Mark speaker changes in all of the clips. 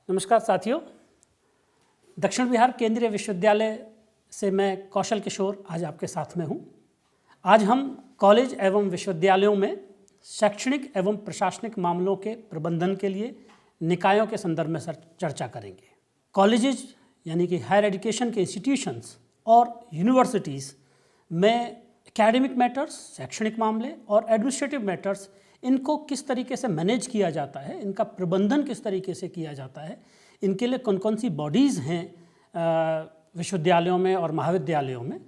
Speaker 1: नमस्कार साथियों, दक्षिण बिहार केंद्रीय विश्वविद्यालय से मैं कौशल किशोर आज आपके साथ में हूँ। आज हम कॉलेज एवं विश्वविद्यालयों में शैक्षणिक एवं प्रशासनिक मामलों के प्रबंधन के लिए निकायों के संदर्भ में चर्चा करेंगे। कॉलेजेस यानी कि हायर एजुकेशन के इंस्टीट्यूशंस और यूनिवर्सिटीज़ में एकेडमिक मैटर्स, शैक्षणिक मामले और एडमिनिस्ट्रेटिव मैटर्स, इनको किस तरीके से मैनेज किया जाता है, इनका प्रबंधन किस तरीके से किया जाता है, इनके लिए कौन कौन सी बॉडीज़ हैं विश्वविद्यालयों में और महाविद्यालयों में,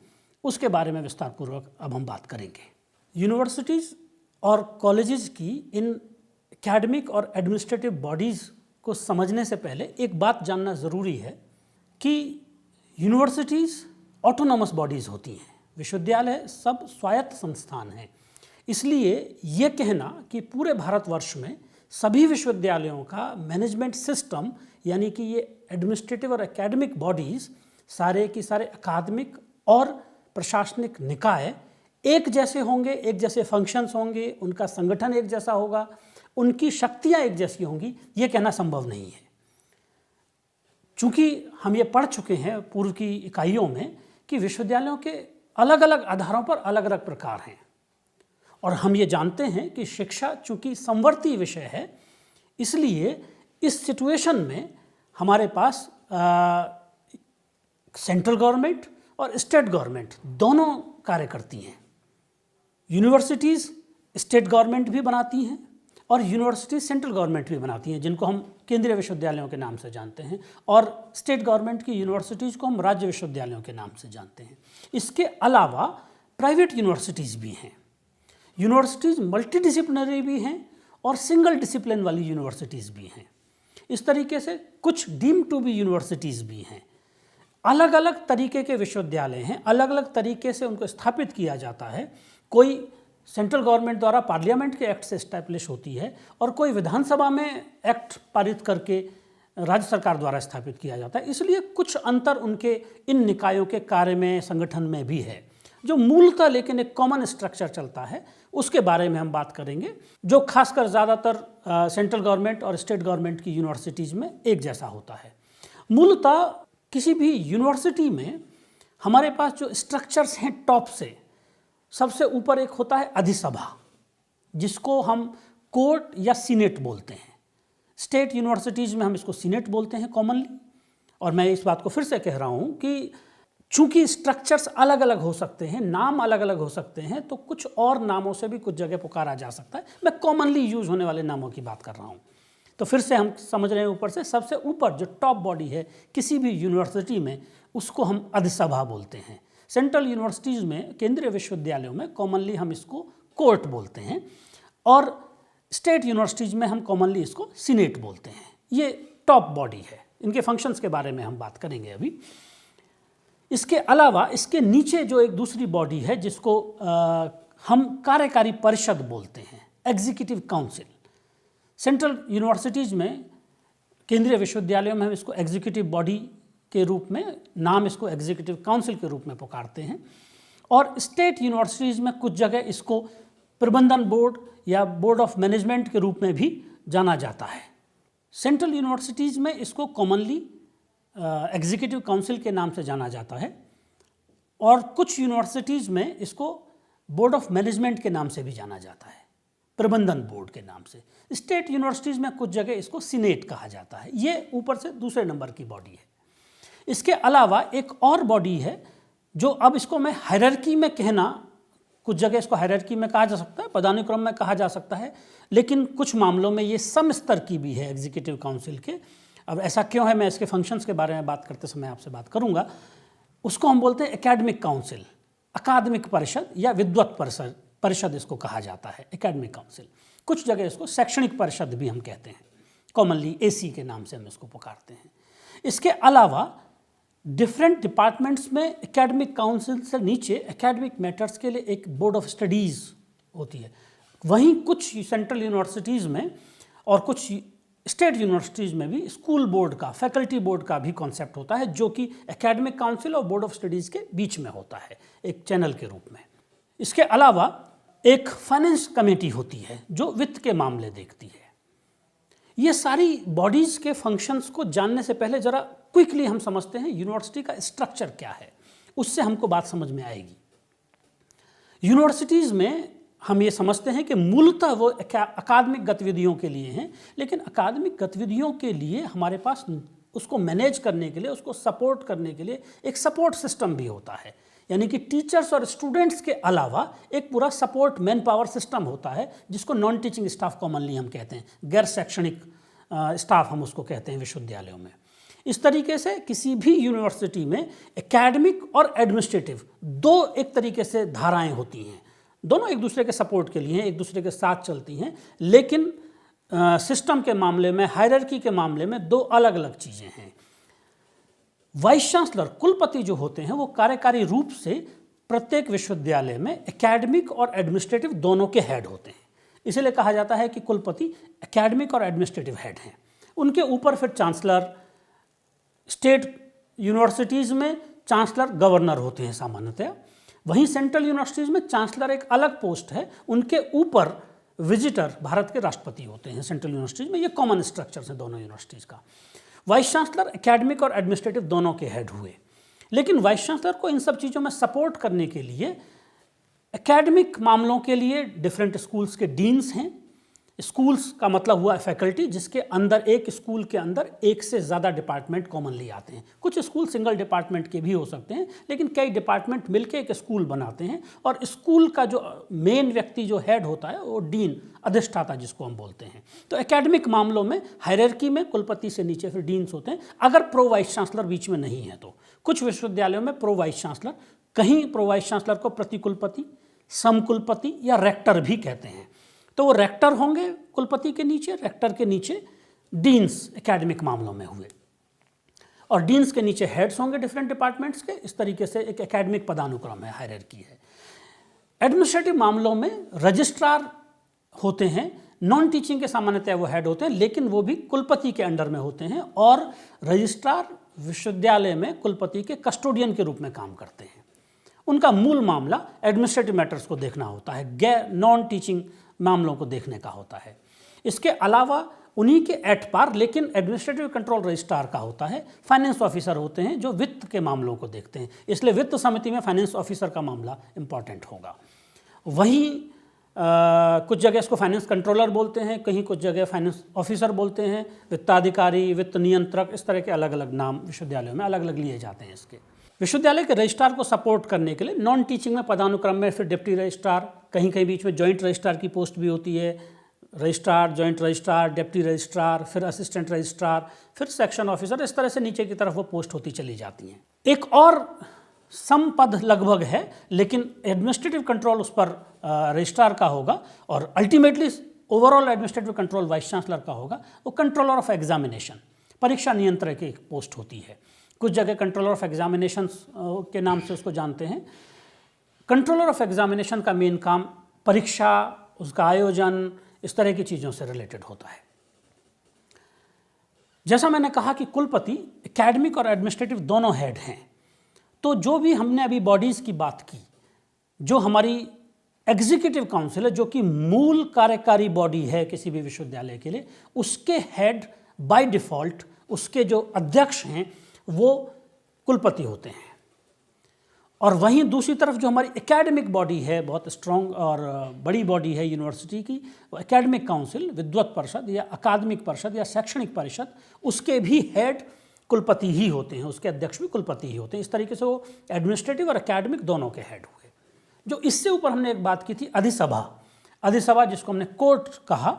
Speaker 1: उसके बारे में विस्तारपूर्वक अब हम बात करेंगे। यूनिवर्सिटीज़ और कॉलेजेस की इन एकेडमिक और एडमिनिस्ट्रेटिव बॉडीज़ को समझने से पहले एक बात जानना ज़रूरी है कि यूनिवर्सिटीज़ ऑटोनॉमस बॉडीज़ होती हैं। विश्वविद्यालय सब स्वायत्त संस्थान हैं। इसलिए ये कहना कि पूरे भारतवर्ष में सभी विश्वविद्यालयों का मैनेजमेंट सिस्टम यानी कि ये एडमिनिस्ट्रेटिव और एकेडमिक बॉडीज़ सारे की सारे अकादमिक और प्रशासनिक निकाय एक जैसे होंगे, एक जैसे फंक्शंस होंगे, उनका संगठन एक जैसा होगा, उनकी शक्तियाँ एक जैसी होंगी, ये कहना संभव नहीं है। चूँकि हम ये पढ़ चुके हैं पूर्व की इकाइयों में कि विश्वविद्यालयों के अलग अलग आधारों पर अलग अलग प्रकार हैं, और हम ये जानते हैं कि शिक्षा चूँकि समवर्ती विषय है, इसलिए इस सिचुएशन में हमारे पास सेंट्रल गवर्नमेंट और स्टेट गवर्नमेंट दोनों कार्य करती हैं। यूनिवर्सिटीज़ स्टेट गवर्नमेंट भी बनाती हैं और यूनिवर्सिटीज़ सेंट्रल गवर्नमेंट भी बनाती हैं, जिनको हम केंद्रीय विश्वविद्यालयों के नाम से जानते हैं, और स्टेट गवर्नमेंट की यूनिवर्सिटीज़ को हम राज्य विश्वविद्यालयों के नाम से जानते हैं। इसके अलावा प्राइवेट यूनिवर्सिटीज़ भी हैं। यूनिवर्सिटीज़ मल्टीडिसिप्लिनरी भी हैं और सिंगल डिसिप्लिन वाली यूनिवर्सिटीज़ भी हैं। इस तरीके से कुछ डीम टू बी यूनिवर्सिटीज़ भी हैं। अलग अलग तरीके के विश्वविद्यालय हैं, अलग अलग तरीके से उनको स्थापित किया जाता है। कोई सेंट्रल गवर्नमेंट द्वारा पार्लियामेंट के एक्ट से इस्टेब्लिश होती है और कोई विधानसभा में एक्ट पारित करके राज्य सरकार द्वारा स्थापित किया जाता है। इसलिए कुछ अंतर उनके इन निकायों के कार्य में, संगठन में भी है। जो मूलतः लेकिन एक कॉमन स्ट्रक्चर चलता है, उसके बारे में हम बात करेंगे, जो खासकर ज़्यादातर सेंट्रल गवर्नमेंट और स्टेट गवर्नमेंट की यूनिवर्सिटीज़ में एक जैसा होता है। मूलतः किसी भी यूनिवर्सिटी में हमारे पास जो स्ट्रक्चर्स हैं, टॉप से सबसे ऊपर एक होता है अधिसभा, जिसको हम कोर्ट या सीनेट बोलते हैं। स्टेट यूनिवर्सिटीज़ में हम इसको सीनेट बोलते हैं कॉमनली। और मैं इस बात को फिर से कह रहा हूँ कि चूँकि स्ट्रक्चर्स अलग अलग हो सकते हैं, नाम अलग अलग हो सकते हैं, तो कुछ और नामों से भी कुछ जगह पुकारा जा सकता है। मैं कॉमनली यूज होने वाले नामों की बात कर रहा हूँ। तो फिर से हम समझ रहे हैं, ऊपर से सबसे ऊपर जो टॉप बॉडी है किसी भी यूनिवर्सिटी में, उसको हम अधिसभा बोलते हैं। सेंट्रल यूनिवर्सिटीज़ में, केंद्रीय विश्वविद्यालयों में कॉमनली हम इसको कोर्ट बोलते हैं, और स्टेट यूनिवर्सिटीज़ में हम कॉमनली इसको सीनेट बोलते हैं। ये टॉप बॉडी है। इनके फंक्शंस के बारे में हम बात करेंगे अभी। इसके अलावा इसके नीचे जो एक दूसरी बॉडी है, जिसको हम कार्यकारी परिषद बोलते हैं, एग्जीक्यूटिव काउंसिल। सेंट्रल यूनिवर्सिटीज़ में, केंद्रीय विश्वविद्यालयों में हम इसको एग्जीक्यूटिव बॉडी के रूप में, नाम इसको एग्जीक्यूटिव काउंसिल के रूप में पुकारते हैं। और स्टेट यूनिवर्सिटीज़ में कुछ जगह इसको प्रबंधन बोर्ड या बोर्ड ऑफ मैनेजमेंट के रूप में भी जाना जाता है। सेंट्रल यूनिवर्सिटीज़ में इसको कॉमनली एग्जीक्यूटिव काउंसिल के नाम से जाना जाता है, और कुछ यूनिवर्सिटीज़ में इसको बोर्ड ऑफ मैनेजमेंट के नाम से भी जाना जाता है, प्रबंधन बोर्ड के नाम से। स्टेट यूनिवर्सिटीज़ में कुछ जगह इसको सीनेट कहा जाता है। ये ऊपर से दूसरे नंबर की बॉडी है। इसके अलावा एक और बॉडी है, जो अब इसको मैं हायरार्की में कहना, कुछ जगह इसको हायरार्की में कहा जा सकता है, पदानुक्रम में कहा जा सकता है, लेकिन कुछ मामलों में ये सम स्तर की भी है एग्जीक्यूटिव काउंसिल के। अब ऐसा क्यों है, मैं इसके फंक्शंस के बारे में बात करते समय आपसे बात करूंगा। उसको हम बोलते हैं एकेडमिक काउंसिल, अकादमिक परिषद या विद्वत परिषद इसको कहा जाता है, एकेडमिक काउंसिल। कुछ जगह इसको शैक्षणिक परिषद भी हम कहते हैं। कॉमनली एसी के नाम से हम इसको पुकारते हैं। इसके अलावा डिफरेंट डिपार्टमेंट्स में एकेडमिक काउंसिल से नीचे एकेडमिक मैटर्स के लिए एक बोर्ड ऑफ स्टडीज़ होती है। वहीं कुछ सेंट्रल यूनिवर्सिटीज़ में और कुछ स्टेट यूनिवर्सिटीज़ में भी स्कूल बोर्ड का, फैकल्टी बोर्ड का भी कॉन्सेप्ट होता है, जो कि एकेडमिक काउंसिल और बोर्ड ऑफ स्टडीज़ के बीच में होता है, एक चैनल के रूप में। इसके अलावा एक फाइनेंस कमेटी होती है जो वित्त के मामले देखती है। ये सारी बॉडीज़ के फंक्शंस को जानने से पहले ज़रा क्विकली हम समझते हैं यूनिवर्सिटी का स्ट्रक्चर क्या है, उससे हमको बात समझ में आएगी। यूनिवर्सिटीज़ में हम ये समझते हैं कि मूलतः वो अकादमिक गतिविधियों के लिए हैं, लेकिन अकादमिक गतिविधियों के लिए हमारे पास उसको मैनेज करने के लिए, उसको सपोर्ट करने के लिए एक सपोर्ट सिस्टम भी होता है। यानी कि टीचर्स और स्टूडेंट्स के अलावा एक पूरा सपोर्ट मैन पावर सिस्टम होता है, जिसको नॉन टीचिंग स्टाफ कॉमनली हम कहते हैं, गैर शैक्षणिक स्टाफ हम उसको कहते हैं विश्वविद्यालयों में। इस तरीके से किसी भी यूनिवर्सिटी में एकेडमिक और एडमिनिस्ट्रेटिव दो एक तरीके से धाराएं होती हैं। दोनों एक दूसरे के सपोर्ट के लिए हैं, एक दूसरे के साथ चलती हैं, लेकिन सिस्टम के मामले में, हायरार्की के मामले में दो अलग अलग चीज़ें हैं। वाइस चांसलर, कुलपति जो होते हैं, वो कार्यकारी रूप से प्रत्येक विश्वविद्यालय में एकेडमिक और एडमिनिस्ट्रेटिव दोनों के हेड होते हैं। इसलिए कहा जाता है कि कुलपति एकेडमिक और एडमिनिस्ट्रेटिव हेड हैं। उनके ऊपर फिर चांसलर, स्टेट यूनिवर्सिटीज़ में चांसलर गवर्नर होते हैं सामान्यतः। वहीं सेंट्रल यूनिवर्सिटीज़ में चांसलर एक अलग पोस्ट है, उनके ऊपर विजिटर भारत के राष्ट्रपति होते हैं सेंट्रल यूनिवर्सिटीज़ में। ये कॉमन स्ट्रक्चर है दोनों यूनिवर्सिटीज़ का। वाइस चांसलर एकेडमिक और एडमिनिस्ट्रेटिव दोनों के हेड हुए, लेकिन वाइस चांसलर को इन सब चीज़ों में सपोर्ट करने के लिए एकेडमिक मामलों के लिए डिफरेंट स्कूल्स के डीन्स हैं। स्कूल्स का मतलब हुआ फैकल्टी, जिसके अंदर एक स्कूल के अंदर एक से ज़्यादा डिपार्टमेंट कॉमनली आते हैं। कुछ स्कूल सिंगल डिपार्टमेंट के भी हो सकते हैं, लेकिन कई डिपार्टमेंट मिलकर एक स्कूल बनाते हैं। और स्कूल का जो मेन व्यक्ति जो हेड होता है वो डीन, अधिष्ठाता जिसको हम बोलते हैं। तो एकेडमिक मामलों में हायरार्की में कुलपति से नीचे फिर डीन्स होते हैं, अगर प्रो वाइस चांसलर बीच में नहीं है तो। कुछ विश्वविद्यालयों में प्रो वाइस चांसलर, कहीं प्रो वाइस चांसलर को प्रतिकुलपति, समकुलपति या रेक्टर भी कहते हैं। तो वो रेक्टर होंगे कुलपति के नीचे, रेक्टर के नीचे डीन्स एकेडमिक मामलों में हुए, और डीन्स के नीचे हेड्स होंगे डिफरेंट डिपार्टमेंट्स के। इस तरीके से एक एकेडमिक पदानुक्रम है, हायरार्की है। एडमिनिस्ट्रेटिव मामलों में रजिस्ट्रार होते हैं, नॉन टीचिंग के सामान्यतः वो हेड होते हैं, लेकिन वो भी कुलपति के अंडर में होते हैं। और रजिस्ट्रार विश्वविद्यालय में कुलपति के कस्टोडियन के रूप में काम करते हैं। उनका मूल मामला एडमिनिस्ट्रेटिव मैटर्स को देखना होता है, गैर नॉन टीचिंग मामलों को देखने का होता है। इसके अलावा उन्हीं के एट पार, लेकिन एडमिनिस्ट्रेटिव कंट्रोल रजिस्ट्रार का होता है, फाइनेंस ऑफिसर होते हैं जो वित्त के मामलों को देखते हैं। इसलिए वित्त समिति में फाइनेंस ऑफिसर का मामला इंपॉर्टेंट होगा। वहीं कुछ जगह इसको फाइनेंस कंट्रोलर बोलते हैं, कहीं कुछ जगह फाइनेंस ऑफिसर बोलते हैं, वित्ताधिकारी, वित्त नियंत्रक, इस तरह के अलग अलग नाम विश्वविद्यालयों में अलग अलग लिए जाते हैं इसके। विश्वविद्यालय के रजिस्ट्रार को सपोर्ट करने के लिए नॉन टीचिंग में पदानुक्रम में फिर डिप्टी रजिस्ट्रार, कहीं कहीं बीच में जॉइंट रजिस्ट्रार की पोस्ट भी होती है। Registrar, joint registrar, deputy registrar, फिर असिस्टेंट रजिस्ट्रार, फिर सेक्शन ऑफिसर, इस तरह से नीचे की तरफ वो पोस्ट होती चली जाती हैं। एक और सम पद लगभग है, लेकिन एडमिनिस्ट्रेटिव कंट्रोल उस पर रजिस्ट्रार का होगा, और ultimately overall administrative control vice chancellor का होगा। वो कंट्रोलर ऑफ एग्जामिनेशन, परीक्षा नियंत्रक की एक पोस्ट होती है। कुछ जगह कंट्रोलर ऑफ एग्जामिनेशन के नाम से उसको जानते हैं। कंट्रोलर ऑफ एग्जामिनेशन का मेन काम परीक्षा, उसका आयोजन, इस तरह की चीज़ों से रिलेटेड होता है। जैसा मैंने कहा कि कुलपति एकेडमिक और एडमिनिस्ट्रेटिव दोनों हेड हैं, तो जो भी हमने अभी बॉडीज़ की बात की, जो हमारी एग्जीक्यूटिव काउंसिल है, जो कि मूल कार्यकारी बॉडी है किसी भी विश्वविद्यालय के लिए, उसके हेड बाय डिफ़ॉल्ट, उसके जो अध्यक्ष हैं वो कुलपति होते हैं। और वहीं दूसरी तरफ जो हमारी एकेडमिक बॉडी है, बहुत स्ट्रॉन्ग और बड़ी बॉडी है यूनिवर्सिटी की, वो एकेडमिक काउंसिल, विद्वत परिषद या अकादमिक परिषद या शैक्षणिक परिषद, उसके भी हेड कुलपति ही होते हैं, उसके अध्यक्ष भी कुलपति ही होते हैं। इस तरीके से वो एडमिनिस्ट्रेटिव और एकेडमिक दोनों के हेड हुए। जो इससे ऊपर हमने एक बात की थी, अधिसभा, अधिसभा जिसको हमने कोर्ट कहा,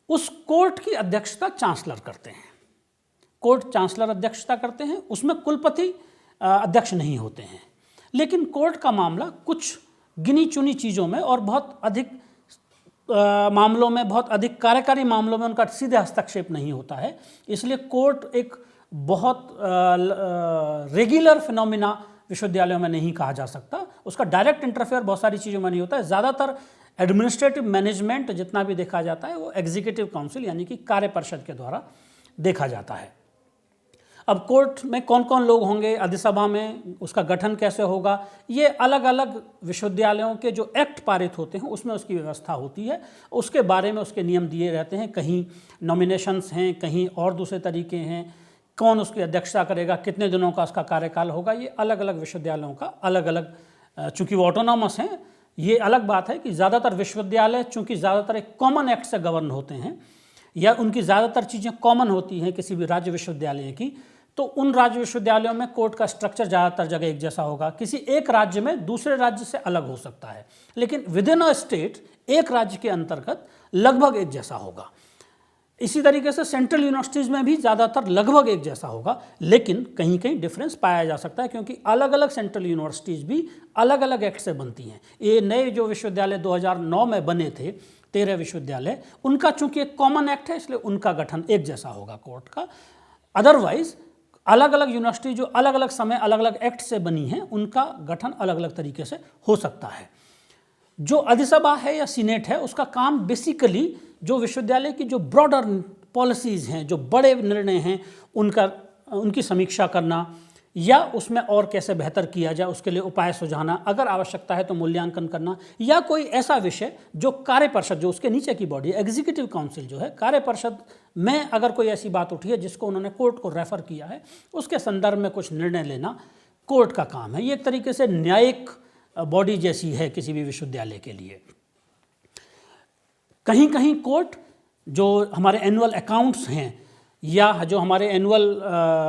Speaker 1: उस कोर्ट की अध्यक्षता चांसलर करते हैं। कोर्ट चांसलर अध्यक्षता करते हैं, उसमें कुलपति अध्यक्ष नहीं होते हैं। लेकिन कोर्ट का मामला कुछ गिनी चुनी चीज़ों में और बहुत अधिक मामलों में, बहुत अधिक कार्यकारी मामलों में उनका सीधे हस्तक्षेप नहीं होता है। इसलिए कोर्ट एक बहुत रेगुलर फिनोमिना विश्वविद्यालयों में नहीं कहा जा सकता। उसका डायरेक्ट इंटरफेयर बहुत सारी चीज़ों में नहीं होता है। ज़्यादातर एडमिनिस्ट्रेटिव मैनेजमेंट जितना भी देखा जाता है वो एग्जीक्यूटिव काउंसिल यानी कि कार्य परिषद के द्वारा देखा जाता है। अब कोर्ट में कौन कौन लोग होंगे, अधिसभा में उसका गठन कैसे होगा, ये अलग अलग विश्वविद्यालयों के जो एक्ट पारित होते हैं उसमें उसकी व्यवस्था होती है। उसके बारे में उसके नियम दिए रहते हैं। कहीं नॉमिनेशंस हैं, कहीं और दूसरे तरीके हैं, कौन उसकी अध्यक्षता करेगा, कितने दिनों का उसका कार्यकाल होगा, ये अलग अलग विश्वविद्यालयों का अलग अलग, चूँकि वो ऑटोनॉमस हैं, ये अलग बात है कि ज़्यादातर विश्वविद्यालय चूँकि ज़्यादातर एक कॉमन एक्ट से गवर्न होते हैं या उनकी ज़्यादातर चीज़ें कॉमन होती हैं किसी भी राज्य विश्वविद्यालय की, तो उन राज्य विश्वविद्यालयों में कोर्ट का स्ट्रक्चर ज़्यादातर जगह एक जैसा होगा। किसी एक राज्य में दूसरे राज्य से अलग हो सकता है, लेकिन विद इन अ स्टेट एक राज्य के अंतर्गत लगभग एक जैसा होगा। इसी तरीके से सेंट्रल यूनिवर्सिटीज़ में भी ज़्यादातर लगभग एक जैसा होगा, लेकिन कहीं कहीं डिफरेंस पाया जा सकता है क्योंकि अलग अलग सेंट्रल यूनिवर्सिटीज़ भी अलग अलग एक्ट से बनती हैं। ये नए जो विश्वविद्यालय 2009 में बने थे 13 विश्वविद्यालय, उनका चूंकि एक कॉमन एक्ट है इसलिए उनका गठन एक जैसा होगा कोर्ट का। अदरवाइज अलग अलग यूनिवर्सिटी जो अलग अलग समय अलग अलग एक्ट से बनी हैं उनका गठन अलग अलग तरीके से हो सकता है। जो अधिसभा है या सीनेट है उसका काम बेसिकली जो विश्वविद्यालय की जो ब्रॉडर पॉलिसीज़ हैं, जो बड़े निर्णय हैं, उनकी समीक्षा करना या उसमें और कैसे बेहतर किया जाए उसके लिए उपाय सुझाना, अगर आवश्यकता है तो मूल्यांकन करना, या कोई ऐसा विषय जो कार्य परिषद जो उसके नीचे की बॉडी है एग्जीक्यूटिव काउंसिल जो है, कार्य परिषद में अगर कोई ऐसी बात उठी है जिसको उन्होंने कोर्ट को रेफर किया है उसके संदर्भ में कुछ निर्णय लेना कोर्ट का काम है। ये एक तरीके से न्यायिक बॉडी जैसी है किसी भी विश्वविद्यालय के लिए। कहीं कहीं कोर्ट जो हमारे एनुअल अकाउंट्स हैं या जो हमारे एनुअल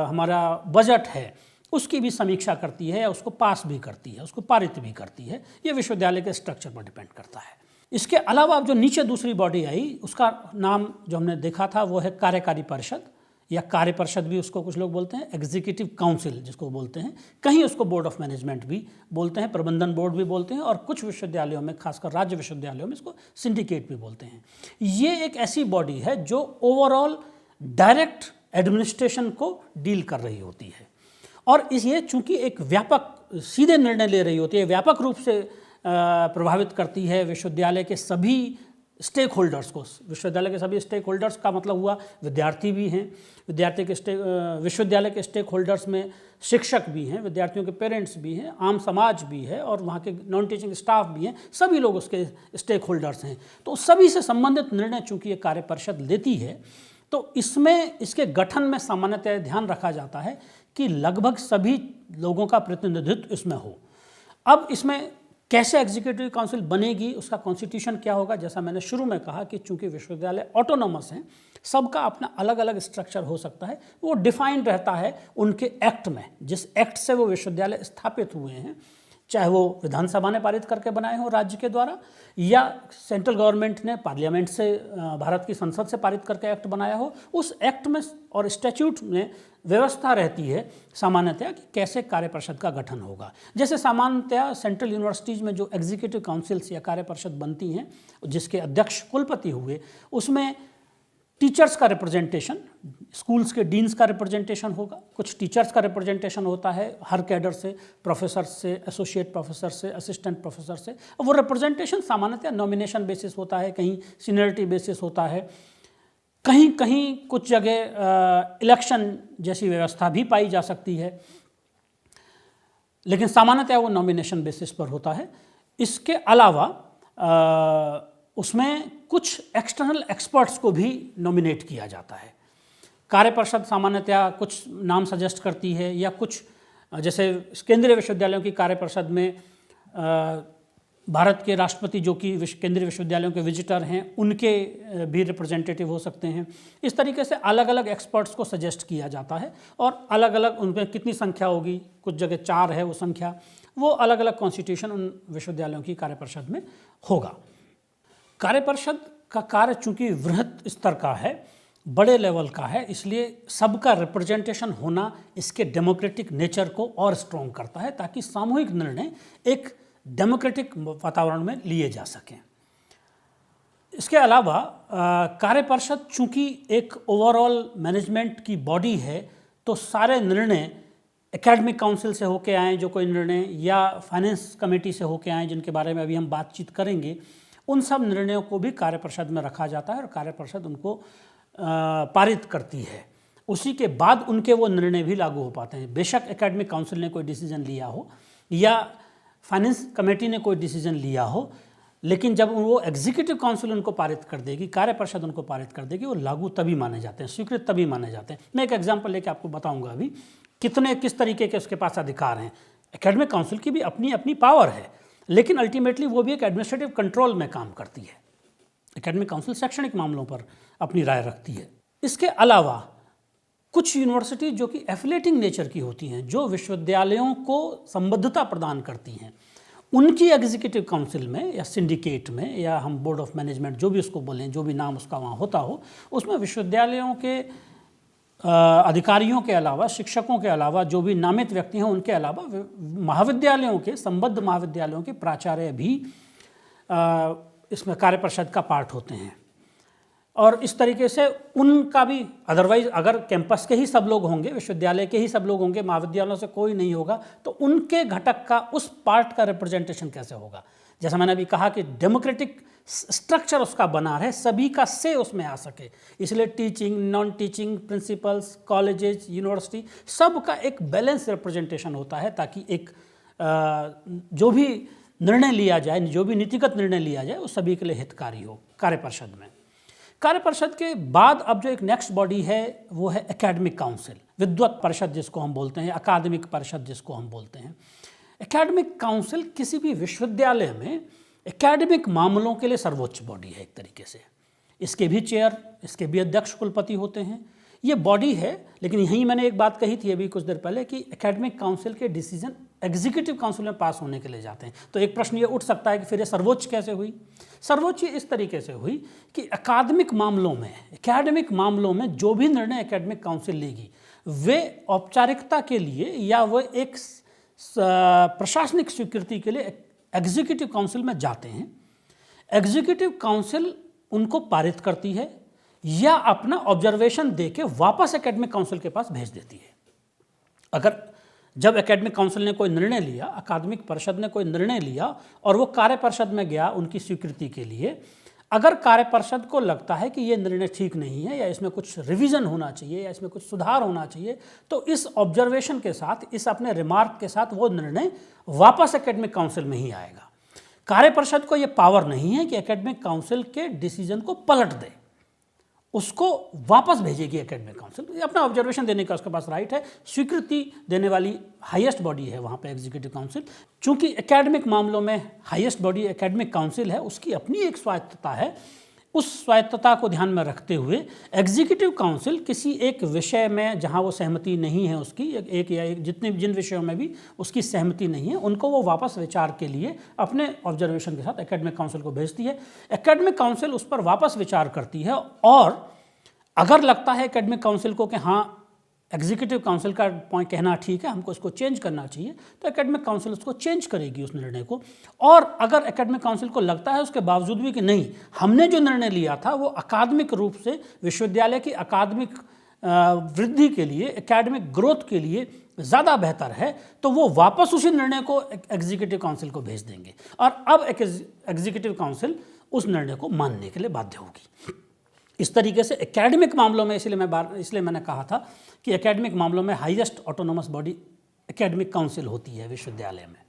Speaker 1: हमारा बजट है उसकी भी समीक्षा करती है या उसको पास भी करती है, उसको पारित भी करती है। ये विश्वविद्यालय के स्ट्रक्चर पर डिपेंड करता है। इसके अलावा अब जो नीचे दूसरी बॉडी आई उसका नाम जो हमने देखा था वो है कार्यकारी परिषद या कार्य परिषद भी उसको कुछ लोग बोलते हैं, एग्जीक्यूटिव काउंसिल जिसको बोलते हैं, कहीं उसको बोर्ड ऑफ मैनेजमेंट भी बोलते हैं, प्रबंधन बोर्ड भी बोलते हैं, और कुछ विश्वविद्यालयों में खासकर राज्य विश्वविद्यालयों में इसको सिंडिकेट भी बोलते हैं। ये एक ऐसी बॉडी है जो ओवरऑल डायरेक्ट एडमिनिस्ट्रेशन को डील कर रही होती है और ये चूंकि एक व्यापक सीधे निर्णय ले रही होती है, व्यापक रूप से प्रभावित करती है विश्वविद्यालय के सभी स्टेक होल्डर्स को। विश्वविद्यालय के सभी स्टेक होल्डर्स का मतलब हुआ विद्यार्थी भी हैं, विश्वविद्यालय के स्टेक होल्डर्स में शिक्षक भी हैं, विद्यार्थियों के पेरेंट्स भी हैं, आम समाज भी है और वहाँ के नॉन टीचिंग स्टाफ भी हैं, सभी लोग उसके स्टेक होल्डर्स हैं। तो सभी से संबंधित निर्णय चूँकि ये कार्य परिषद लेती है तो इसमें इसके गठन में सामान्यतः ध्यान रखा जाता है कि लगभग सभी लोगों का प्रतिनिधित्व इसमें हो। अब इसमें कैसे एग्जीक्यूटिव काउंसिल बनेगी, उसका कॉन्स्टिट्यूशन क्या होगा, जैसा मैंने शुरू में कहा कि चूंकि विश्वविद्यालय ऑटोनॉमस हैं, सबका अपना अलग अलग स्ट्रक्चर हो सकता है, वो डिफाइंड रहता है उनके एक्ट में, जिस एक्ट से वो विश्वविद्यालय स्थापित हुए हैं, चाहे वो विधानसभा ने पारित करके बनाए हों राज्य के द्वारा या सेंट्रल गवर्नमेंट ने पार्लियामेंट से भारत की संसद से पारित करके एक्ट बनाया हो। उस एक्ट में और स्टैट्यूट में व्यवस्था रहती है सामान्यतया कि कैसे कार्य परिषद का गठन होगा। जैसे सामान्यतया सेंट्रल यूनिवर्सिटीज़ में जो एग्जीक्यूटिव काउंसिल्स या कार्य परिषद बनती हैं जिसके अध्यक्ष कुलपति हुए, उसमें टीचर्स का रिप्रेजेंटेशन, स्कूल्स के डीन्स का रिप्रेजेंटेशन होगा, कुछ टीचर्स का रिप्रेजेंटेशन होता है हर कैडर से, प्रोफेसर से, एसोसिएट प्रोफेसर से, असिस्टेंट प्रोफेसर से। वो रिप्रेजेंटेशन सामान्यतः नॉमिनेशन बेसिस होता है, कहीं सीनियरिटी बेसिस होता है, कहीं कहीं कुछ जगह इलेक्शन जैसी व्यवस्था भी पाई जा सकती है, लेकिन सामान्यतः वो नॉमिनेशन बेसिस पर होता है। इसके अलावा उसमें कुछ एक्सटर्नल एक्सपर्ट्स को भी नॉमिनेट किया जाता है। कार्य परिषद सामान्यतः कुछ नाम सजेस्ट करती है या कुछ, जैसे केंद्रीय विश्वविद्यालयों की कार्य परिषद में भारत के राष्ट्रपति जो कि केंद्रीय विश्वविद्यालयों के विजिटर हैं उनके भी रिप्रेजेंटेटिव हो सकते हैं। इस तरीके से अलग अलग एक्सपर्ट्स को सजेस्ट किया जाता है और अलग अलग उनमें कितनी संख्या होगी, कुछ जगह 4 है वो संख्या, वो अलग अलग कॉन्स्टिट्यूशन उन विश्वविद्यालयों की कार्य परिषद में होगा। कार्य परिषद का कार्य चूंकि वृहत स्तर का है, बड़े लेवल का है, इसलिए सबका रिप्रेजेंटेशन होना इसके डेमोक्रेटिक नेचर को और स्ट्रॉन्ग करता है ताकि सामूहिक निर्णय एक डेमोक्रेटिक वातावरण में लिए जा सकें। इसके अलावा कार्य परिषद चूंकि एक ओवरऑल मैनेजमेंट की बॉडी है, तो सारे निर्णय एकेडमिक काउंसिल से होके आए जो कोई निर्णय, या फाइनेंस कमेटी से होके आए जिनके बारे में अभी हम बातचीत करेंगे, उन सब निर्णयों को भी कार्य परिषद में रखा जाता है और कार्य परिषद उनको पारित करती है। उसी के बाद उनके वो निर्णय भी लागू हो पाते हैं। बेशक एकेडमिक काउंसिल ने कोई डिसीजन लिया हो या फाइनेंस कमेटी ने कोई डिसीजन लिया हो, लेकिन जब वो एग्जीक्यूटिव काउंसिल उनको पारित कर देगी, कार्य परिषद उनको पारित कर देगी, वो लागू तभी माने जाते हैं, स्वीकृत तभी माने जाते हैं। मैं एक एग्जांपल लेके आपको बताऊंगा अभी किस तरीके के उसके पास अधिकार हैं। एकेडमिक काउंसिल की भी अपनी अपनी पावर है, लेकिन अल्टीमेटली वो भी एक एडमिनिस्ट्रेटिव कंट्रोल में काम करती है। एकेडमिक काउंसिल शैक्षणिक मामलों पर अपनी राय रखती है। इसके अलावा कुछ यूनिवर्सिटी जो कि एफिलेटिंग नेचर की होती हैं, जो विश्वविद्यालयों को संबद्धता प्रदान करती हैं, उनकी एग्जीक्यूटिव काउंसिल में या सिंडिकेट में या हम बोर्ड ऑफ मैनेजमेंट जो भी उसको बोलें, जो भी नाम उसका वहाँ होता हो, उसमें विश्वविद्यालयों के अधिकारियों के अलावा, शिक्षकों के अलावा, जो भी नामित व्यक्ति हैं उनके अलावा महाविद्यालयों के, संबद्ध महाविद्यालयों के प्राचार्य भी इसमें कार्य परिषद का पार्ट होते हैं। और इस तरीके से उनका भी, अदरवाइज अगर कैंपस के ही सब लोग होंगे, विश्वविद्यालय के ही सब लोग होंगे, महाविद्यालयों से कोई नहीं होगा, तो उनके घटक का उस पार्ट का रिप्रेजेंटेशन कैसे होगा। जैसा मैंने अभी कहा कि डेमोक्रेटिक स्ट्रक्चर उसका बना रहे, सभी का से उसमें आ सके, इसलिए teaching, non teaching, principles, colleges, university, सब का एक बैलेंस रिप्रेजेंटेशन होता है, ताकि एक जो भी निर्णय लिया जाए, जो भी नीतिगत निर्णय लिया जाए, वो सभी के लिए हितकारी हो कार्य परिषद में। कार्य परिषद के बाद अब जो एक नेक्स्ट बॉडी है वो है एकेडमिक काउंसिल, विद्वत परिषद जिसको हम बोलते हैं, अकादमिक परिषद जिसको हम बोलते हैं। एकेडमिक काउंसिल किसी भी विश्वविद्यालय में एकेडमिक मामलों के लिए सर्वोच्च बॉडी है एक तरीके से। इसके भी चेयर, इसके भी अध्यक्ष कुलपति होते हैं। ये बॉडी है, लेकिन यहीं मैंने एक बात कही थी अभी कुछ देर पहले कि एकेडमिक काउंसिल के डिसीजन एग्जीक्यूटिव काउंसिल में पास होने के लिए जाते हैं। तो एक प्रश्न ये उठ सकता है कि फिर ये सर्वोच्च कैसे हुई। सर्वोच्च इस तरीके से हुई कि अकादमिक एकेडमिक मामलों में जो भी निर्णय एकेडमिक काउंसिल लेगी, वे औपचारिकता के लिए या वह एक प्रशासनिक स्वीकृति के लिए एग्जीक्यूटिव काउंसिल में जाते हैं। एग्जीक्यूटिव काउंसिल उनको पारित करती है या अपना ऑब्जर्वेशन देके वापस एकेडमिक काउंसिल के पास भेज देती है। अगर जब एकेडमिक काउंसिल ने कोई निर्णय लिया, अकादमिक परिषद ने कोई निर्णय लिया और वो कार्य परिषद में गया उनकी स्वीकृति के लिए, अगर कार्य परिषद को लगता है कि ये निर्णय ठीक नहीं है या इसमें कुछ रिवीजन होना चाहिए या इसमें कुछ सुधार होना चाहिए, तो इस ऑब्जर्वेशन के साथ, इस अपने रिमार्क के साथ वो निर्णय वापस एकेडमिक काउंसिल में ही आएगा। कार्य परिषद को ये पावर नहीं है कि एकेडमिक काउंसिल के डिसीजन को पलट दे, उसको वापस भेजेगी एकेडमिक काउंसिल। अपना ऑब्जर्वेशन देने का उसके पास राइट है। स्वीकृति देने वाली हाईएस्ट बॉडी है वहाँ पे एग्जीक्यूटिव काउंसिल। चूंकि एकेडमिक मामलों में हाईएस्ट बॉडी एकेडमिक काउंसिल है, उसकी अपनी एक स्वायत्तता है। उस स्वायत्तता को ध्यान में रखते हुए एग्जीक्यूटिव काउंसिल किसी एक विषय में जहाँ वो सहमति नहीं है उसकी, जिन विषयों में भी उसकी सहमति नहीं है, उनको वो वापस विचार के लिए अपने ऑब्जर्वेशन के साथ एकेडमिक काउंसिल को भेजती है। एकेडमिक काउंसिल उस पर वापस विचार करती है और अगर लगता है एकेडमिक काउंसिल को कि हाँ एग्जीक्यूटिव काउंसिल का पॉइंट कहना ठीक है, हमको इसको चेंज करना चाहिए, तो एकेडमिक काउंसिल उसको चेंज करेगी उस निर्णय को। और अगर एकेडमिक काउंसिल को लगता है उसके बावजूद भी कि नहीं, हमने जो निर्णय लिया था वो अकादमिक रूप से विश्वविद्यालय की अकादमिक वृद्धि के लिए, एकेडमिक ग्रोथ के लिए ज़्यादा बेहतर है, तो वो वापस उसी निर्णय को एग्जीक्यूटिव काउंसिल को भेज देंगे और अब एग्जीक्यूटिव काउंसिल उस निर्णय को मानने के लिए बाध्य होगी। इस तरीके से एकेडमिक मामलों में, इसलिए मैंने कहा था कि एकेडमिक मामलों में highest autonomous body academic council होती है विश्वविद्यालय में।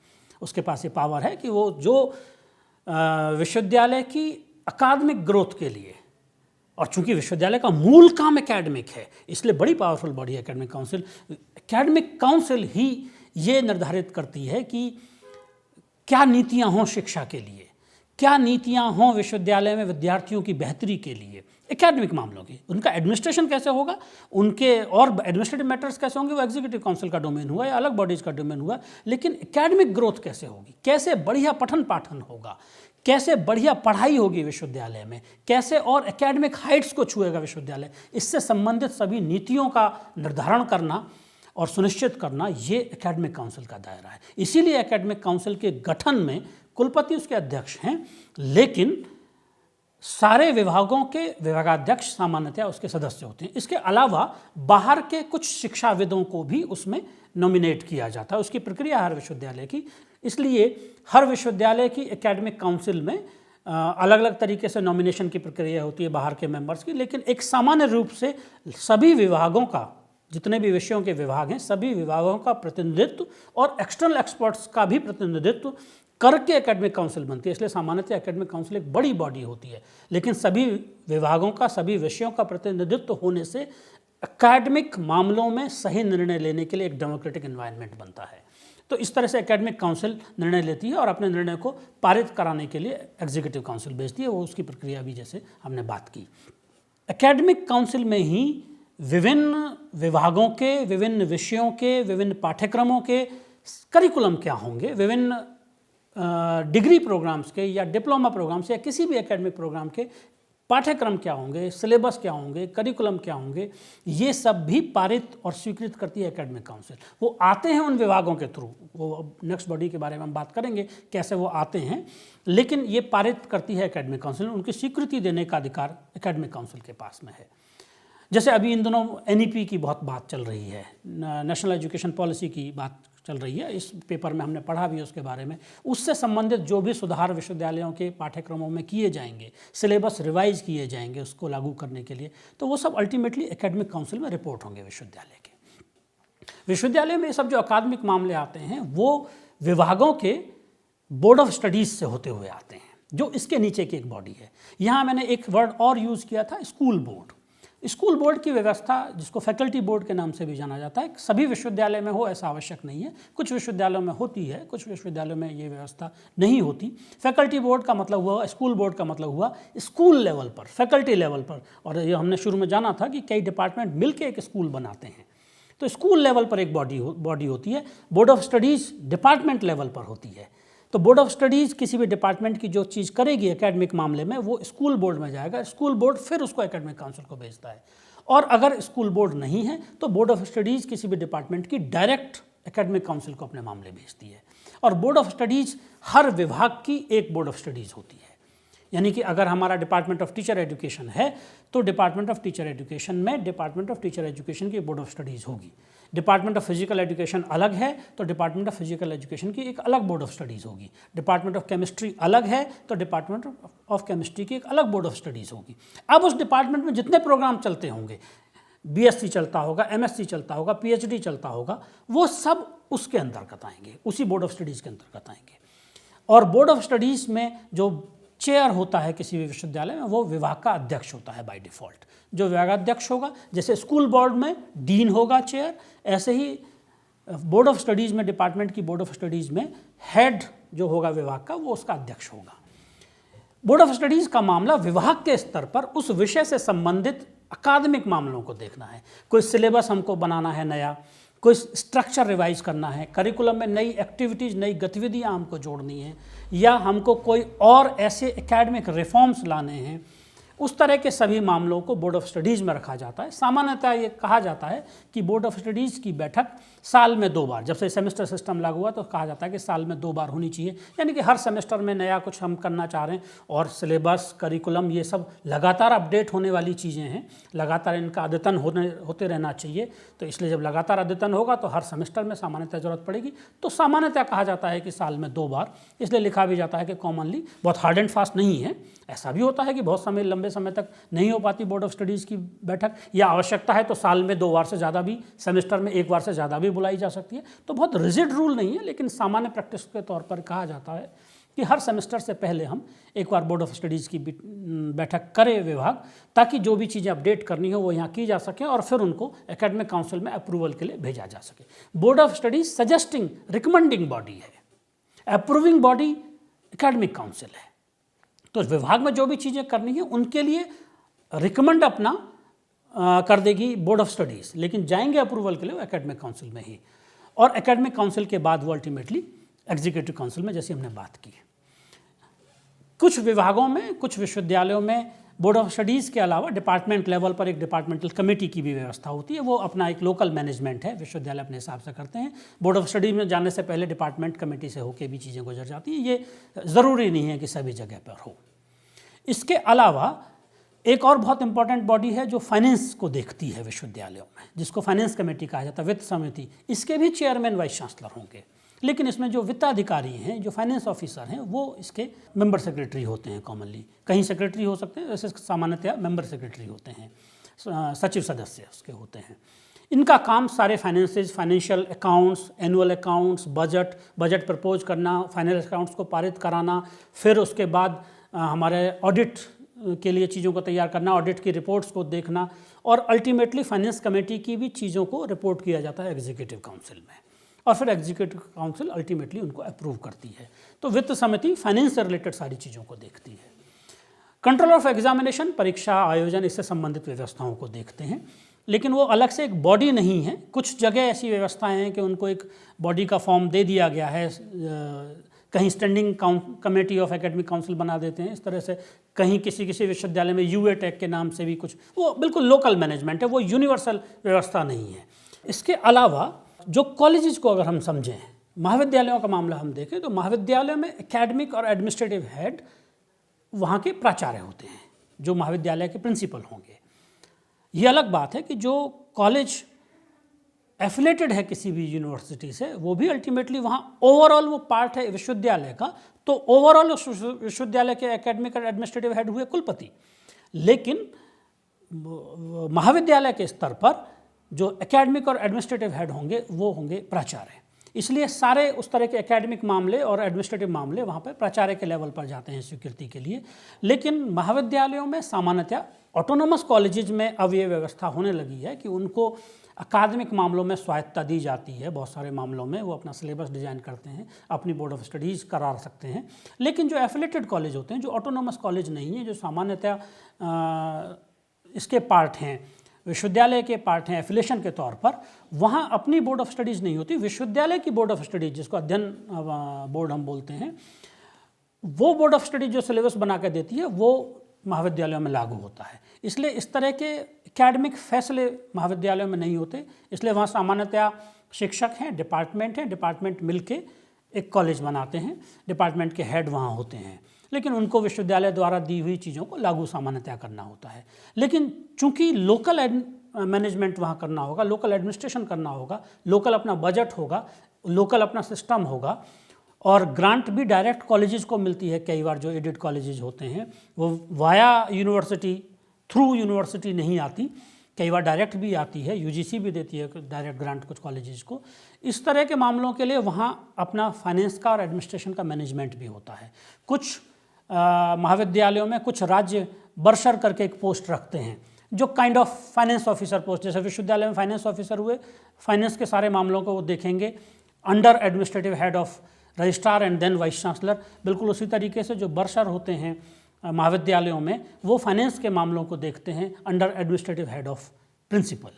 Speaker 1: उसके पास ये पावर है कि वो जो विश्वविद्यालय की अकादमिक ग्रोथ के लिए, और चूंकि विश्वविद्यालय का मूल काम एकेडमिक है, इसलिए बड़ी powerful body academic council. Academic council ही ये निर्धारित करती है कि क्या नीतियाँ हों शिक्षा के लिए, क्या नीतियाँ हों विश्वविद्यालय में विद्यार्थियों की बेहतरी के लिए, एकेडमिक मामलों की। उनका एडमिनिस्ट्रेशन कैसे होगा, उनके और एडमिनिस्ट्रेटिव मैटर्स कैसे होंगे, वो एग्जीक्यूटिव काउंसिल का डोमेन हुआ या अलग बॉडीज़ का डोमेन हुआ, लेकिन एकेडमिक ग्रोथ कैसे होगी, कैसे बढ़िया पठन पाठन होगा, कैसे बढ़िया पढ़ाई होगी विश्वविद्यालय में, कैसे और एकेडमिक हाइट्स को छुएगा विश्वविद्यालय, इससे संबंधित सभी नीतियों का निर्धारण करना और सुनिश्चित करना, ये एकेडमिक काउंसिल का दायरा है। इसीलिए एकेडमिक काउंसिल के गठन में कुलपति उसके अध्यक्ष हैं, लेकिन सारे विभागों के विभागाध्यक्ष सामान्यतः उसके सदस्य होते हैं। इसके अलावा बाहर के कुछ शिक्षाविदों को भी उसमें नॉमिनेट किया जाता है। उसकी प्रक्रिया हर विश्वविद्यालय की, इसलिए हर विश्वविद्यालय की एकेडमिक काउंसिल में अलग अलग तरीके से नॉमिनेशन की प्रक्रिया होती है बाहर के मेंबर्स की, लेकिन एक सामान्य रूप से सभी विभागों का, जितने भी विषयों के विभाग हैं, सभी विभागों का प्रतिनिधित्व और एक्सटर्नल एक्सपर्ट्स का भी प्रतिनिधित्व करके एकेडमिक काउंसिल बनती है। इसलिए सामान्यतः एकेडमिक काउंसिल एक बड़ी बॉडी होती है, लेकिन सभी विभागों का, सभी विषयों का प्रतिनिधित्व होने से एकेडमिक मामलों में सही निर्णय लेने के लिए एक डेमोक्रेटिक एनवायरनमेंट बनता है। तो इस तरह से एकेडमिक काउंसिल निर्णय लेती है और अपने निर्णय को पारित कराने के लिए एग्जीक्यूटिव काउंसिल भेजती है। वो उसकी प्रक्रिया भी जैसे हमने बात की। एकेडमिक काउंसिल में ही विभिन्न विभागों के, विभिन्न विषयों के, विभिन्न पाठ्यक्रमों के करिकुलम क्या होंगे, विभिन्न डिग्री प्रोग्राम्स के या डिप्लोमा प्रोग्राम्स या किसी भी एकेडमिक प्रोग्राम के पाठ्यक्रम क्या होंगे, सिलेबस क्या होंगे, करिकुलम क्या होंगे, ये सब भी पारित और स्वीकृत करती है एकेडमिक काउंसिल। वो आते हैं उन विभागों के थ्रू, वो नेक्स्ट बॉडी के बारे में हम बात करेंगे कैसे वो आते हैं, लेकिन ये पारित करती है एकेडमिक काउंसिल। उनकी स्वीकृति देने का अधिकार एकेडमिक काउंसिल के पास में है। जैसे अभी इन दिनों NEP की बहुत बात चल रही है, नेशनल एजुकेशन पॉलिसी की बात चल रही है, इस पेपर में हमने पढ़ा भी उसके बारे में। उससे संबंधित जो भी सुधार विश्वविद्यालयों के पाठ्यक्रमों में किए जाएंगे, सिलेबस रिवाइज किए जाएंगे उसको लागू करने के लिए, तो वो सब अल्टीमेटली एकेडमिक काउंसिल में रिपोर्ट होंगे विश्वविद्यालय के। विश्वविद्यालय में ये सब जो अकादमिक मामले आते हैं वो विभागों के बोर्ड ऑफ स्टडीज़ से होते हुए आते हैं, जो इसके नीचे की एक बॉडी है। यहाँ मैंने एक वर्ड और यूज़ किया था, स्कूल बोर्ड। स्कूल बोर्ड की व्यवस्था, जिसको फैकल्टी बोर्ड के नाम से भी जाना जाता है, सभी विश्वविद्यालय में हो ऐसा आवश्यक नहीं है। कुछ विश्वविद्यालयों में होती है, कुछ विश्वविद्यालयों में ये व्यवस्था नहीं होती। फैकल्टी बोर्ड का मतलब हुआ, स्कूल बोर्ड का मतलब हुआ स्कूल लेवल पर, फैकल्टी लेवल पर। और ये हमने शुरू में जाना था कि कई डिपार्टमेंट मिलकर एक स्कूल बनाते हैं, तो स्कूल लेवल पर एक बॉडी होती है। Board of studies department level पर होती है। तो बोर्ड ऑफ स्टडीज़ किसी भी डिपार्टमेंट की जो चीज़ करेगी एकेडमिक मामले में, वो स्कूल बोर्ड में जाएगा। स्कूल बोर्ड फिर उसको एकेडमिक काउंसिल को भेजता है। और अगर स्कूल बोर्ड नहीं है तो बोर्ड ऑफ स्टडीज़ किसी भी डिपार्टमेंट की डायरेक्ट एकेडमिक काउंसिल को अपने मामले भेजती है। और बोर्ड ऑफ स्टडीज़ हर विभाग की एक बोर्ड ऑफ स्टडीज़ होती है। यानी कि अगर हमारा डिपार्टमेंट ऑफ टीचर एजुकेशन है तो डिपार्टमेंट ऑफ टीचर एजुकेशन में डिपार्टमेंट ऑफ टीचर एजुकेशन की बोर्ड ऑफ स्टडीज़ होगी। डिपार्टमेंट ऑफ फिजिकल एजुकेशन अलग है तो डिपार्टमेंट ऑफ फिजिकल एजुकेशन की एक अलग बोर्ड ऑफ स्टडीज़ होगी। डिपार्टमेंट ऑफ केमिस्ट्री अलग है तो डिपार्टमेंट ऑफ केमिस्ट्री की एक अलग बोर्ड ऑफ स्टडीज़ होगी। अब उस डिपार्टमेंट में जितने प्रोग्राम चलते होंगे, BSc चलता होगा, MSc चलता होगा, PhD चलता होगा, वो सब उसके अंतर्गत आएंगे, उसी बोर्ड ऑफ स्टडीज़ के अंतर्गत आएंगे। और बोर्ड ऑफ स्टडीज़ में जो चेयर होता है किसी भी विश्वविद्यालय में, वो विभाग का अध्यक्ष होता है बाय डिफ़ॉल्ट। जो विभागाध्यक्ष होगा, जैसे स्कूल बोर्ड में डीन होगा चेयर, ऐसे ही बोर्ड ऑफ स्टडीज़ में, डिपार्टमेंट की बोर्ड ऑफ स्टडीज़ में हेड जो होगा विभाग का, वो उसका अध्यक्ष होगा। बोर्ड ऑफ स्टडीज़ का मामला विभाग के स्तर पर उस विषय से संबंधित अकादमिक मामलों को देखना है। कोई सिलेबस हमको बनाना है नया, कोई स्ट्रक्चर रिवाइज करना है, करिकुलम में नई एक्टिविटीज़, नई गतिविधियाँ हमको जोड़नी है, या हमको कोई और ऐसे एकेडमिक रिफॉर्म्स लाने हैं, उस तरह के सभी मामलों को बोर्ड ऑफ स्टडीज़ में रखा जाता है। सामान्यतः ये कहा जाता है कि बोर्ड ऑफ स्टडीज़ की बैठक साल में 2 बार, जब से सेमेस्टर सिस्टम लागू हुआ तो कहा जाता है कि साल में 2 बार होनी चाहिए। यानी कि हर सेमेस्टर में नया कुछ हम करना चाह रहे हैं, और सिलेबस, करिकुलम, ये सब लगातार अपडेट होने वाली चीज़ें हैं, लगातार इनका अद्यतन होते रहना चाहिए। तो इसलिए जब लगातार अद्यतन होगा तो हर सेमेस्टर में सामान्यतः ज़रूरत पड़ेगी। तो सामान्यतः कहा जाता है कि साल में 2 बार, इसलिए लिखा भी जाता है कि कॉमनली, बहुत हार्ड एंड फास्ट नहीं है। ऐसा भी होता है कि बहुत समय, लंबे समय तक नहीं हो पाती बोर्ड ऑफ स्टडीज़ की बैठक, या आवश्यकता है तो साल में 2 बार से ज़्यादा भी, सेमेस्टर में 1 बार से ज़्यादा भी बुलाई जा सकती है। तो बहुत रिजिड रूल नहीं है, लेकिन सामान्य प्रैक्टिस के तौर पर कहा जाता है कि हर सेमेस्टर से पहले हम एक बार बोर्ड ऑफ स्टडीज़ की बैठक करें विभाग, ताकि जो भी चीज़ें अपडेट करनी हो वो यहाँ की जा सकें और फिर उनको एकेडमिक काउंसिल में अप्रूवल के लिए भेजा जा सके। Board of studies suggesting, recommending body है, अप्रूविंग बॉडी एकेडमिक काउंसिल है। तो विभाग में जो भी चीज़ें करनी है उनके लिए रिकमेंड अपना कर देगी बोर्ड ऑफ स्टडीज़, लेकिन जाएंगे अप्रूवल के लिए एकेडमिक काउंसिल में ही, और एकेडमिक काउंसिल के बाद वो अल्टीमेटली एग्जीक्यूटिव काउंसिल में, जैसे हमने बात की। कुछ विभागों में, कुछ विश्वविद्यालयों में बोर्ड ऑफ स्टडीज़ के अलावा डिपार्टमेंट लेवल पर एक डिपार्टमेंटल कमेटी की भी व्यवस्था होती है। वो अपना एक लोकल मैनेजमेंट है, विश्वविद्यालय अपने हिसाब से करते हैं। बोर्ड ऑफ स्टडीज़ में जाने से पहले डिपार्टमेंट कमेटी से होकर भी चीज़ें गुजर जाती हैं। ये ज़रूरी नहीं है कि सभी जगह पर हो। इसके अलावा एक और बहुत इंपॉर्टेंट बॉडी है जो फाइनेंस को देखती है विश्वविद्यालयों में, जिसको फाइनेंस कमेटी कहा जाता है, वित्त समिति। इसके भी चेयरमैन वाइस चांसलर होंगे, लेकिन इसमें जो वित्ताधिकारी हैं, जो फाइनेंस ऑफिसर हैं, वो इसके मेंबर सेक्रेटरी होते हैं कॉमनली। कहीं सेक्रेटरी हो सकते हैं, वैसे सामान्यतया मेंबर सेक्रेटरी होते हैं, सचिव सदस्य उसके होते हैं। इनका काम सारे financial accounts, annual accounts, budget propose करना, फाइनल अकाउंट्स को पारित कराना, फिर उसके बाद हमारे ऑडिट के लिए चीज़ों को तैयार करना, ऑडिट की रिपोर्ट्स को देखना, और अल्टीमेटली फाइनेंस कमेटी की भी चीज़ों को रिपोर्ट किया जाता है एग्जीक्यूटिव काउंसिल में, और फिर एग्जीक्यूटिव काउंसिल अल्टीमेटली उनको अप्रूव करती है। तो वित्त समिति फाइनेंस से रिलेटेड सारी चीज़ों को देखती है। कंट्रोल ऑफ एग्जामिनेशन, परीक्षा आयोजन, इससे संबंधित व्यवस्थाओं को देखते हैं, लेकिन वो अलग से एक बॉडी नहीं है। कुछ जगह ऐसी व्यवस्थाएं हैं कि उनको एक बॉडी का फॉर्म दे दिया गया है, कहीं standing committee of academic council बना देते हैं, इस तरह से कहीं किसी विश्वविद्यालय में यूएटेक के नाम से भी कुछ, वो बिल्कुल लोकल मैनेजमेंट है, वो यूनिवर्सल व्यवस्था नहीं है। इसके अलावा जो कॉलेजेस को अगर हम समझें, महाविद्यालयों का मामला हम देखें, तो महाविद्यालयों में एकेडमिक और एडमिनिस्ट्रेटिव हेड वहाँ के प्राचार्य होते हैं, जो महाविद्यालय के प्रिंसिपल होंगे। ये अलग बात है कि जो कॉलेज एफिलेटेड है किसी भी यूनिवर्सिटी से, वो भी अल्टीमेटली वहाँ ओवरऑल वो पार्ट है विश्वविद्यालय का, तो ओवरऑल विश्वविद्यालय के एकेडमिक और एडमिनिस्ट्रेटिव हेड हुए कुलपति। लेकिन महाविद्यालय के स्तर पर जो एकेडमिक और एडमिनिस्ट्रेटिव हेड होंगे वो होंगे प्राचार्य। इसलिए सारे उस तरह के एकेडमिक मामले और एडमिनिस्ट्रेटिव मामले वहाँ पर प्राचार्य के लेवल पर जाते हैं स्वीकृति के लिए। लेकिन महाविद्यालयों में सामान्यतः ऑटोनोमस कॉलेजेज में अब ये व्यवस्था होने लगी है कि उनको अकादमिक मामलों में स्वायत्तता दी जाती है। बहुत सारे मामलों में वो अपना सिलेबस डिज़ाइन करते हैं, अपनी बोर्ड ऑफ स्टडीज़ करा सकते हैं। लेकिन जो एफिलेटेड कॉलेज होते हैं, जो ऑटोनोमस कॉलेज नहीं है, जो सामान्यतः इसके पार्ट हैं, विश्वविद्यालय के पार्ट हैं एफिलेशन के तौर पर, वहाँ अपनी बोर्ड ऑफ स्टडीज़ नहीं होती। विश्वविद्यालय की बोर्ड ऑफ स्टडीज़, जिसको अध्ययन बोर्ड हम बोलते हैं, वो बोर्ड ऑफ स्टडीज जो सिलेबस बना कर देती है वो महाविद्यालयों में लागू होता है। इसलिए इस तरह के एकेडमिक फैसले महाविद्यालयों में नहीं होते। इसलिए वहाँ सामान्यतया शिक्षक हैं, डिपार्टमेंट मिलके एक कॉलेज बनाते हैं, डिपार्टमेंट के हेड वहाँ होते हैं, लेकिन उनको विश्वविद्यालय द्वारा दी हुई चीज़ों को लागू सामान्यतया करना होता है। लेकिन चूंकि लोकल मैनेजमेंट वहाँ करना होगा, लोकल एडमिनिस्ट्रेशन करना होगा, लोकल अपना बजट होगा, लोकल अपना सिस्टम होगा, और ग्रांट भी डायरेक्ट कॉलेजेस को मिलती है। कई बार जो एडेड कॉलेजेस होते हैं वो वाया यूनिवर्सिटी, थ्रू यूनिवर्सिटी नहीं आती, कई बार डायरेक्ट भी आती है, यूजीसी भी देती है डायरेक्ट ग्रांट कुछ कॉलेजेस को। इस तरह के मामलों के लिए वहाँ अपना फाइनेंस का और एडमिनिस्ट्रेशन का मैनेजमेंट भी होता है। कुछ महाविद्यालयों में कुछ राज्य बर्शर करके एक पोस्ट रखते हैं जो kind of finance officer post, जैसे विश्वविद्यालय में फाइनेंस ऑफिसर हुए, फाइनेंस के सारे मामलों को वो देखेंगे under administrative head of registrar and then vice chancellor. बिल्कुल उसी तरीके से जो बर्शर होते हैं महाविद्यालयों में, वो फाइनेंस के मामलों को देखते हैं under administrative head of principal.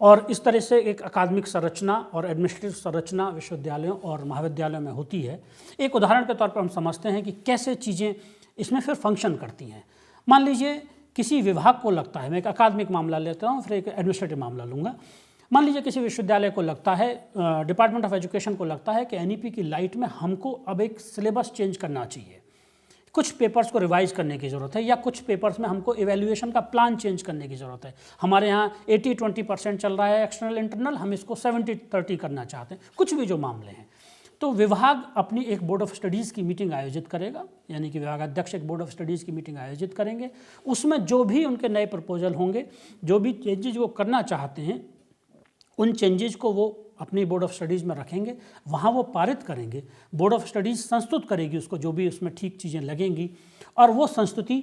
Speaker 1: और इस तरह से एक अकादमिक संरचना और एडमिनिस्ट्रेटिव संरचना विश्वविद्यालयों और महाविद्यालयों में होती है। एक उदाहरण के तौर पर हम समझते हैं कि कैसे चीज़ें इसमें फिर फंक्शन करती हैं। मान लीजिए किसी विभाग को लगता है, मैं एक अकादमिक मामला लेता हूँ, फिर एक एडमिनिस्ट्रेटिव मामला लूँगा। मान लीजिए किसी विश्वविद्यालय को लगता है, डिपार्टमेंट ऑफ एजुकेशन को लगता है कि एनईपी की लाइट में हमको अब एक सिलेबस चेंज करना चाहिए, कुछ पेपर्स को रिवाइज करने की ज़रूरत है, या कुछ पेपर्स में हमको इवैल्यूएशन का प्लान चेंज करने की ज़रूरत है। हमारे यहाँ 80-20% चल रहा है एक्सटर्नल इंटरनल, हम इसको 70-30 करना चाहते हैं, कुछ भी जो मामले हैं। तो विभाग अपनी एक बोर्ड ऑफ स्टडीज़ की मीटिंग आयोजित करेगा, यानी कि विभाग अध्यक्ष एक बोर्ड ऑफ स्टडीज़ की मीटिंग आयोजित करेंगे। उसमें जो भी उनके नए प्रपोजल होंगे, जो भी चेंजेज वो करना चाहते हैं, उन चेंजेज को वो अपनी बोर्ड ऑफ स्टडीज़ में रखेंगे, वहाँ वो पारित करेंगे। बोर्ड ऑफ स्टडीज़ संस्तुत करेगी उसको, जो भी उसमें ठीक चीज़ें लगेंगी, और वो संस्तुति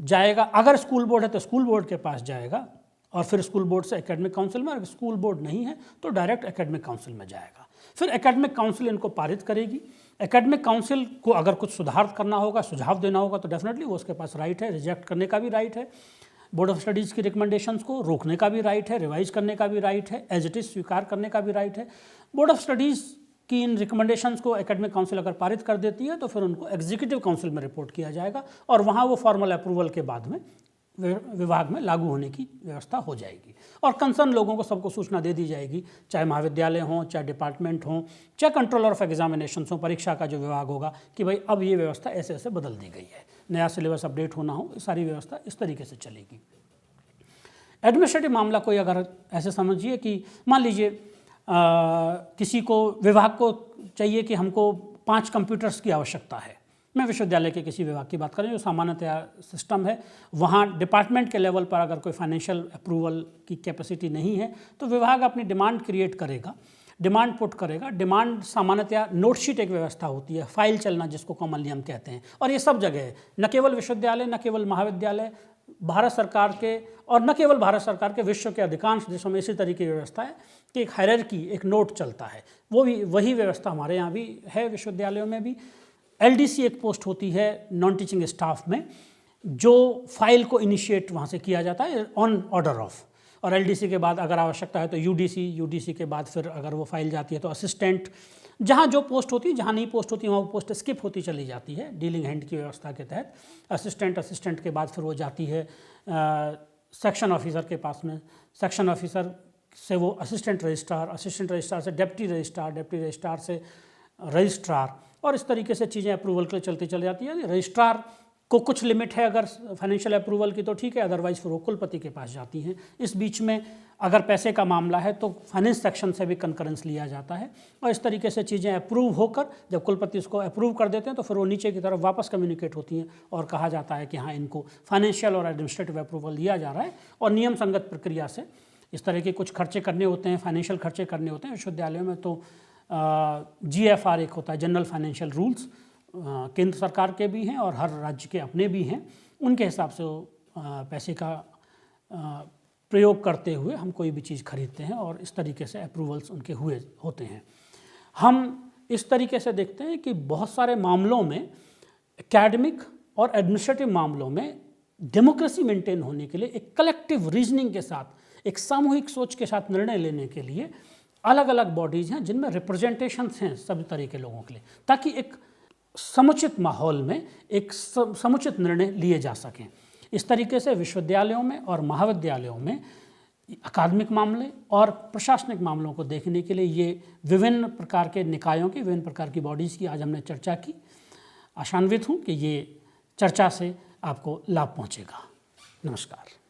Speaker 1: जाएगा, अगर स्कूल बोर्ड है तो स्कूल बोर्ड के पास जाएगा, और फिर स्कूल बोर्ड से एकेडमिक काउंसिल में, अगर स्कूल बोर्ड नहीं है तो डायरेक्ट एकेडमिक काउंसिल में जाएगा। फिर एकेडमिक काउंसिल इनको पारित करेगी। एकेडमिक काउंसिल को अगर कुछ सुधार करना होगा, सुझाव देना होगा, तो डेफिनेटली वो उसके पास राइट है, रिजेक्ट करने का भी राइट है। बोर्ड ऑफ स्टडीज़ की रिकमेंडेशंस को रोकने का भी राइट है, रिवाइज करने का भी राइट है, एज इट इज़ स्वीकार करने का भी राइट है। बोर्ड ऑफ स्टडीज़ की इन रिकमेंडेशंस को एकेडमिक काउंसिल अगर पारित कर देती है तो फिर उनको एग्जीक्यूटिव काउंसिल में रिपोर्ट किया जाएगा, और वहाँ वो फॉर्मल अप्रूवल के बाद में विभाग में लागू होने की व्यवस्था हो जाएगी और कंसर्न लोगों को सबको सूचना दे दी जाएगी, चाहे महाविद्यालय हों, चाहे डिपार्टमेंट हों, चाहे कंट्रोलर ऑफ एग्जामिनेशंस हों, परीक्षा का जो विभाग होगा कि भाई अब ये व्यवस्था ऐसे ऐसे बदल दी गई है, नया सिलेबस अपडेट होना हो, सारी व्यवस्था इस तरीके से चलेगी। एडमिनिस्ट्रेटिव मामला कोई अगर ऐसे समझिए कि मान लीजिए किसी को विभाग को चाहिए कि हमको 5 कंप्यूटर्स की आवश्यकता है, मैं विश्वविद्यालय के किसी विभाग की बात करें जो सामान्यतया सिस्टम है, वहाँ डिपार्टमेंट के लेवल पर अगर कोई फाइनेंशियल अप्रूवल की कैपेसिटी नहीं है तो विभाग अपनी डिमांड क्रिएट करेगा, डिमांड पुट करेगा। डिमांड सामान्यतया नोटशीट एक व्यवस्था होती है, फाइल चलना जिसको कॉमनली हम कहते हैं, और ये सब जगह है, न केवल विश्वविद्यालय, न केवल महाविद्यालय, भारत सरकार के और न केवल भारत सरकार के, विश्व के अधिकांश देशों में इसी तरीके की व्यवस्था है कि एक हायरार्की, एक नोट चलता है। वही व्यवस्था हमारे यहाँ भी है, विश्वविद्यालयों में भी। LDC एक पोस्ट होती है नॉन टीचिंग स्टाफ में, जो फाइल को इनिशिएट वहाँ से किया जाता है ऑन ऑर्डर ऑफ, और LDC के बाद अगर आवश्यकता है तो UDC के बाद फिर अगर वो फाइल जाती है तो असिस्टेंट, जहाँ जो पोस्ट होती है, जहाँ नहीं पोस्ट होती वहाँ वो पोस्ट स्किप होती चली जाती है डीलिंग हैंड की व्यवस्था के तहत। असिस्टेंट के बाद फिर वो जाती है सेक्शन ऑफिसर के पास में, सेक्शन ऑफिसर से वो असिस्टेंट रजिस्ट्रार से डेप्टी रजिस्ट्रार से रजिस्ट्रार, और इस तरीके से चीज़ें अप्रूवल के लिए चलती चली जाती है। रजिस्ट्रार को कुछ लिमिट है अगर फाइनेंशियल अप्रूवल की तो ठीक है, अदरवाइज फिर वो कुलपति के पास जाती हैं। इस बीच में अगर पैसे का मामला है तो फाइनेंस सेक्शन से भी कंकरेंस लिया जाता है, और इस तरीके से चीज़ें अप्रूव होकर जब कुलपति इसको अप्रूव कर देते हैं तो फिर वो नीचे की तरफ वापस कम्युनिकेट होती हैं और कहा जाता है कि हाँ, इनको फाइनेंशियल और एडमिनिस्ट्रेटिव अप्रूवल दिया जा रहा है। और नियम संगत प्रक्रिया से इस तरह के कुछ खर्चे करने होते हैं, फाइनेंशियल खर्चे करने होते हैं विश्वविद्यालयों में, तो GFR एक होता है, जनरल फाइनेंशियल रूल्स, केंद्र सरकार के भी हैं और हर राज्य के अपने भी हैं, उनके हिसाब से पैसे का प्रयोग करते हुए हम कोई भी चीज़ खरीदते हैं और इस तरीके से अप्रूवल्स उनके हुए होते हैं। हम इस तरीके से देखते हैं कि बहुत सारे मामलों में, एकेडमिक और एडमिनिस्ट्रेटिव मामलों में, डेमोक्रेसी मेंटेन होने के लिए एक कलेक्टिव रीजनिंग के साथ, एक सामूहिक सोच के साथ निर्णय लेने के लिए अलग अलग बॉडीज़ हैं जिनमें रिप्रेजेंटेशंस हैं सभी तरह के लोगों के लिए, ताकि एक समुचित माहौल में एक समुचित निर्णय लिए जा सकें। इस तरीके से विश्वविद्यालयों में और महाविद्यालयों में अकादमिक मामले और प्रशासनिक मामलों को देखने के लिए ये विभिन्न प्रकार के निकायों की, विभिन्न प्रकार की बॉडीज़ की आज हमने चर्चा की। आशान्वित हूँ कि ये चर्चा से आपको लाभ पहुँचेगा। नमस्कार।